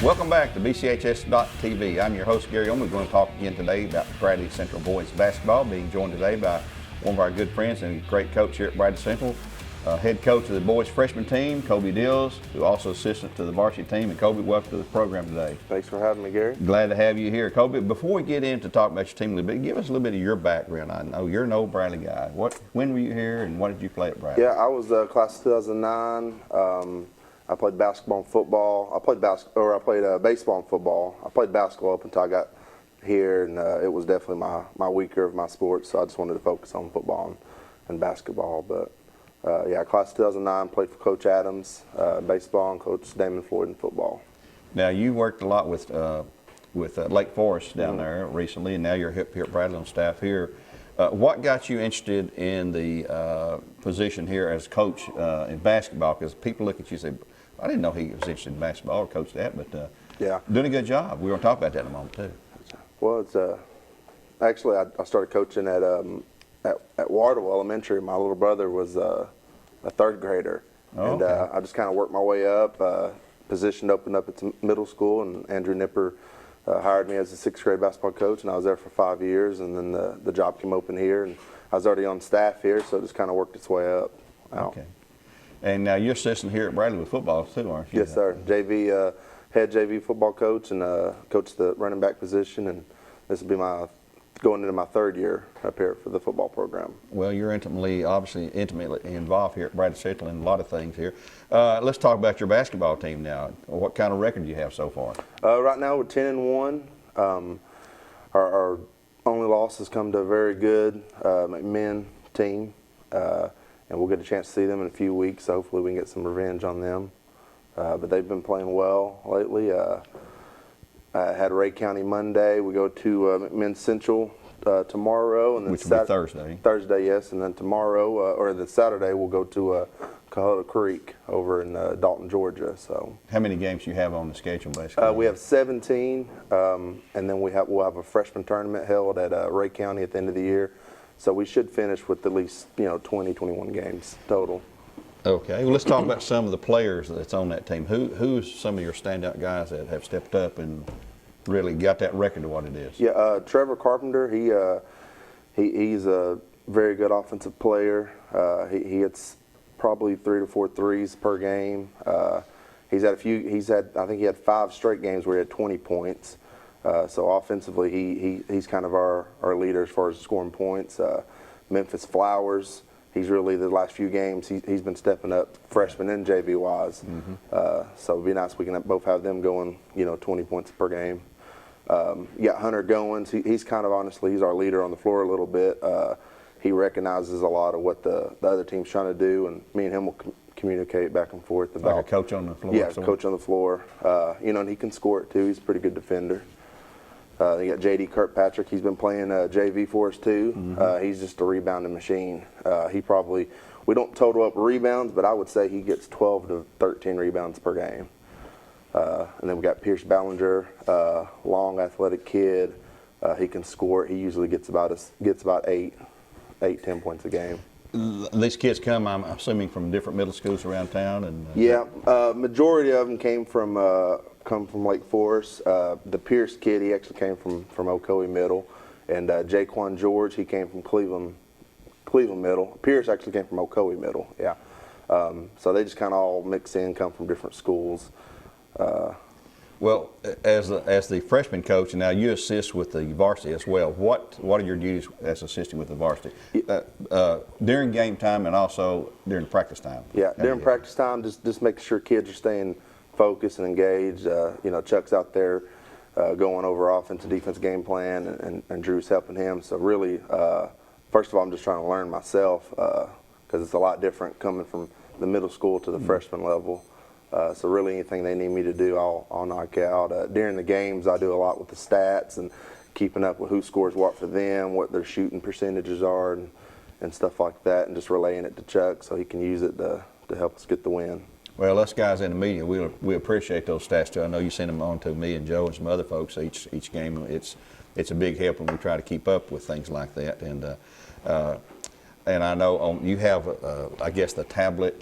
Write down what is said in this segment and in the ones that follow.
Welcome back to BCHS.TV. I'm your host, Gary Ownbey. We're going to talk again today about Bradley Central boys basketball, being joined today by one of our good friends and great coach here at Bradley Central, head coach of the boys freshman team, Colby Dills, who also assistant to the varsity team. And Colby, welcome to the program today. Thanks for having me, Gary. Glad to have you here. Colby, before we get into talking about your team a little bit, give us a little bit of your background. I know you're an old Bradley guy. When were you here and what did you play at Bradley? Yeah, I was class of 2009. I played basketball and football. I played baseball and football. I played basketball up until I got here, and it was definitely my weaker of my sports. So I just wanted to focus on football and basketball. But yeah, class of 2009, played for Coach Adams, baseball, and Coach Damon Floyd in football. Now you worked a lot with Lake Forest down there recently, and now you're here at Bradley on staff here. What got you interested in the position here as coach in basketball? Because people look at you and say, I didn't know he was interested in basketball or coached that, but yeah, doing a good job. We're going to talk about that in a moment too. Well, it's actually I started coaching at Wardle Elementary. My little brother was a third grader, and I just kind of worked my way up. Position opened up at middle school, and Andrew Nipper hired me as a sixth grade basketball coach, and I was there for 5 years. And then the job came open here, and I was already on staff here, so it just kind of worked its way up. Okay. And now you're assistant here at Bradley with football too, aren't you? Yes, sir. JV, head JV football coach, and coach the running back position. And this will be going into my third year up here for the football program. Well, you're obviously intimately involved here at Bradley Central in a lot of things here. Let's talk about your basketball team now. What kind of record do you have so far? Right now we're 10-1. Our only loss has come to a very good men team, and we'll get a chance to see them in a few weeks. So hopefully we can get some revenge on them. But they've been playing well lately. I had Ray County Monday. We go to McMinn Central tomorrow, and then which will be Thursday. Thursday, yes, and then tomorrow or the Saturday we'll go to Cahota Creek over in Dalton, Georgia. So how many games do you have on the schedule, basically? We have 17, and then we'll have a freshman tournament held at Ray County at the end of the year. So we should finish with at least 20, 21 games total. Okay, well, let's talk about some of the players that's on that team. Who's some of your standout guys that have stepped up and really got that record to what it is? Yeah, Trevor Carpenter. He's a very good offensive player. He hits probably 3 to 4 threes per game. I think he had 5 straight games where he had 20 points. So offensively, he's kind of our leader as far as scoring points. Memphis Flowers. He's really, the last few games, he's been stepping up, freshman and JV wise. So it'd be nice we can both have them going, 20 points per game. You got Hunter Goins. He's kind of, honestly, he's our leader on the floor a little bit. He recognizes a lot of what the other team's trying to do, and me and him will communicate back and forth about. Like a coach on the floor. Yeah, coach on the floor. And he can score it too. He's a pretty good defender. You got J.D. Kirkpatrick. He's been playing JV for us too. He's just a rebounding machine. We don't total up rebounds, but I would say he gets 12 to 13 rebounds per game. And then we got Pierce Ballinger, long athletic kid. He can score. He usually gets about 8, 10 points a game. These kids come, I'm assuming, from different middle schools around town, and yeah, majority of them came from Lake Forest. The Pierce kid, he actually came from Ocoee Middle, and Jaquan George, he came from Cleveland Middle. Pierce actually came from Ocoee Middle. Yeah, so they just kind of all mix in, come from different schools. Well, as the freshman coach, and now you assist with the varsity as well. What are your duties as assisting with the varsity during game time and also during practice time? Yeah, during practice time, just making sure kids are staying focused and engaged. Chuck's out there going over offense and defense game plan, and Drew's helping him. So really, first of all, I'm just trying to learn myself because it's a lot different coming from the middle school to the freshman level. So really anything they need me to do, I'll knock out. During the games, I do a lot with the stats and keeping up with who scores what for them, what their shooting percentages are, and stuff like that, and just relaying it to Chuck so he can use it to help us get the win. Well, us guys in the media, we appreciate those stats too. I know you send them on to me and Joe and some other folks each game. It's a big help when we try to keep up with things like that. And And I know you have, I guess, the tablet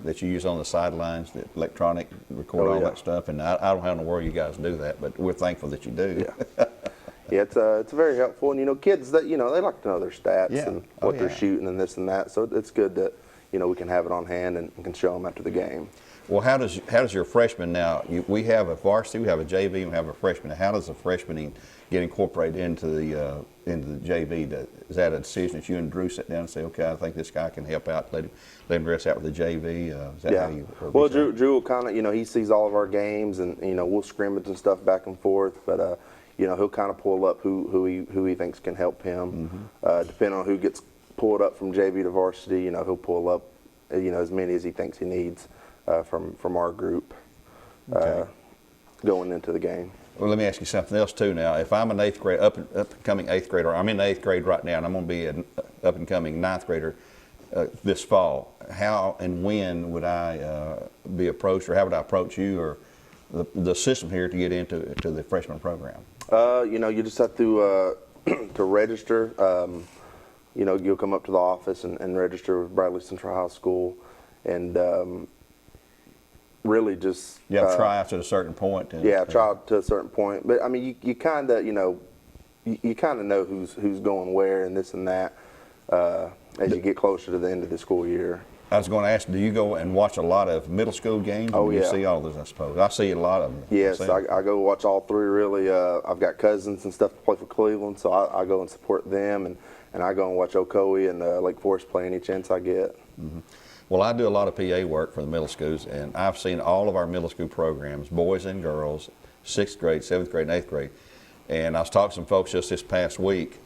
that you use on the sidelines, the electronic, record all that stuff. And I don't know how in the world you guys do that, but we're thankful that you do. Yeah, yeah, it's very helpful. And kids that they like to know their stats and what they're shooting and this and that. So it's good that we can have it on hand and can show them after the game. Well, how does your freshman now? We have a varsity, we have a JV, and we have a freshman. How does the freshman get incorporated into the JV? Is that a decision that you and Drew sit down and say, okay, I think this guy can help out, let him dress out with the JV? Is that how you? Well, Drew will kind of, he sees all of our games, and we'll scrimmage and stuff back and forth, but he'll kind of pull up who he thinks can help him. Depending on who gets pulled up from JV to varsity, he'll pull up as many as he thinks he needs from our group going into the game. Well, let me ask you something else too. Now, if I'm an eighth grade, up and coming eighth grader, I'm in the eighth grade right now, and I'm going to be an up and coming ninth grader this fall. How and when would I be approached, or how would I approach you or the system here to get into the freshman program? You just have to to register. You'll come up to the office and register with Bradley Central High School, and really just you have tryouts at a certain point. Tryout to a certain point. But I mean, you kind of you kind of know who's going where and this and that as you get closer to the end of the school year. I was going to ask, do you go and watch a lot of middle school games? Oh, yeah. You see all those, I suppose. I see a lot of them. Yes, I go watch all three, really. I've got cousins and stuff to play for Cleveland, so I go and support them, and I go and watch Ocoee and Lake Forest play any chance I get. Mm-hmm. Well, I do a lot of PA work for the middle schools, and I've seen all of our middle school programs, boys and girls, 6th grade, 7th grade, and 8th grade. And I was talking to some folks just this past week.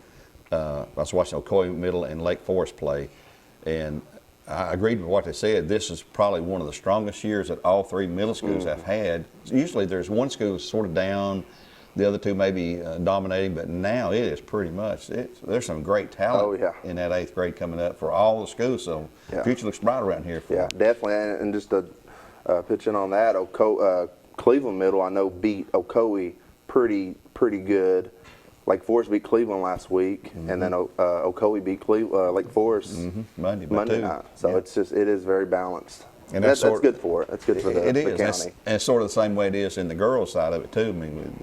I was watching Ocoee Middle and Lake Forest play, and I agreed with what they said. This is probably one of the strongest years that all three middle schools have had. Usually there's one school sort of down, the other two maybe dominating, but now it is pretty much, there's some great talent in that 8th grade coming up for all the schools, so future looks bright around here. Definitely, and just to pitch in on that, Cleveland Middle I know beat Ocoee pretty good. Lake Forest beat Cleveland last week, and then Ocoee beat Lake Forest Monday night. So it is very balanced. And that's good for it. That's good for the county. And it's sort of the same way it is in the girls' side of it too. I mean,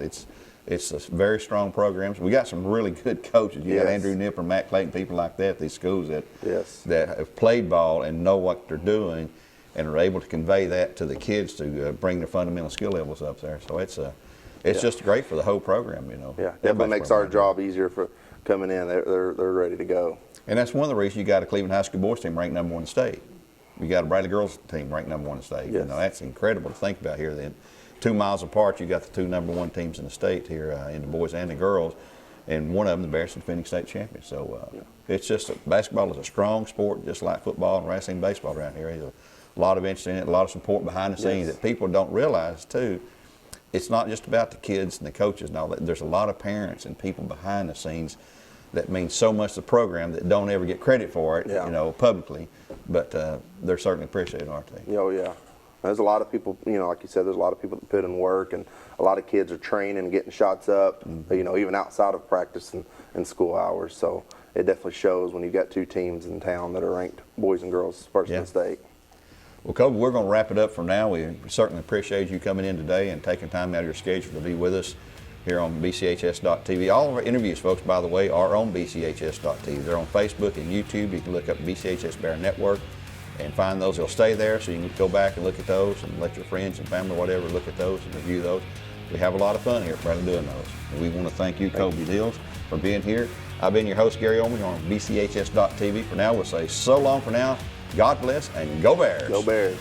it's a very strong programs. We got some really good coaches. You got Andrew Nipper, Matt Clayton, people like that. These schools that have played ball and know what they're doing, and are able to convey that to the kids to bring their fundamental skill levels up there. So it's just great for the whole program, Yeah, definitely makes our job easier for coming in. They're ready to go. And that's one of the reasons you got a Cleveland High School boys team ranked #1 in the state. You got a Bradley girls team ranked #1 in the state. Yes. That's incredible to think about here. Then 2 miles apart, you got the two #1 teams in the state here in the boys and the girls, and one of them the Bears defending state champions. So it's just basketball is a strong sport, just like football and wrestling, baseball around here. There's a lot of interest in it, a lot of support behind the scenes that people don't realize too. It's not just about the kids and the coaches and all that. There's a lot of parents and people behind the scenes that mean so much to the program that don't ever get credit for it, publicly. But they're certainly appreciated, aren't they? Oh, yeah. There's a lot of people, like you said, there's a lot of people that put in work, and a lot of kids are training and getting shots up, even outside of practice and school hours. So it definitely shows when you've got two teams in town that are ranked boys and girls first in the state. Well, Colby, we're going to wrap it up for now. We certainly appreciate you coming in today and taking time out of your schedule to be with us here on BCHS.TV. All of our interviews, folks, by the way, are on BCHS.TV. They're on Facebook and YouTube. You can look up BCHS Bear Network and find those. They'll stay there, so you can go back and look at those and let your friends and family, whatever, look at those and review those. We have a lot of fun here at Bradley doing those. And we want to thank you, Colby Dills, for being here. I've been your host, Gary Ownbey, on BCHS.TV. For now, we'll say so long for now. God bless, and go Bears. Go Bears.